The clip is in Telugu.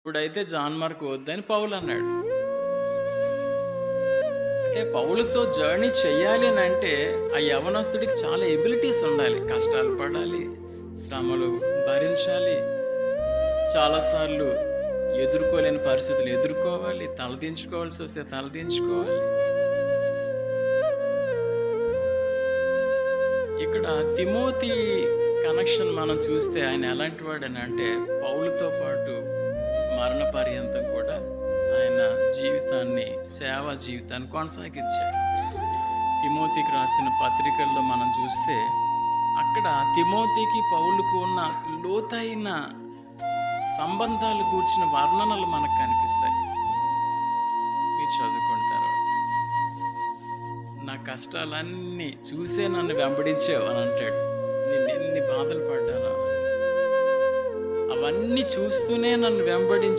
ఇప్పుడైతే జాన్ మార్క్ వద్దని పౌలు అన్నాడు. అంటే పౌలుతో జర్నీ చెయ్యాలి అనంటే, ఆ యవ్వనస్తుడికి చాలా ఎబిలిటీస్ ఉండాలి. కష్టాలు పడాలి, శ్రమలు భరించాలి, చాలా సార్లు ఎదుర్కోలేని పరిస్థితులు ఎదుర్కోవాలి, తలదించుకోవాల్సొస్తే తలదించుకోవాలి. ఇక్కడ తిమోతి కనెక్షన్ మనం చూస్తే ఆయన ఎలాంటి వాడనంటే, పౌలుతో పాటు మరణ పర్యంతం కూడా ఆయన జీవితాన్ని, సేవా జీవితాన్ని కొనసాగించాడు. తిమోతికి రాసిన పత్రికల్లో మనం చూస్తే, అక్కడ తిమోతికి, పౌలుకు ఉన్న లోతైన సంబంధాలు గూర్చిన వర్ణనలు మనకు కనిపిస్తాయి. మీరు చదువుకోండి తర్వాత. నా కష్టాలన్నీ చూసే నన్ను వెంబడించావు అని అంటాడు. నేనెన్ని బాధలు పడ్డానో అవన్నీ చూస్తూనే నన్ను వెంబడించి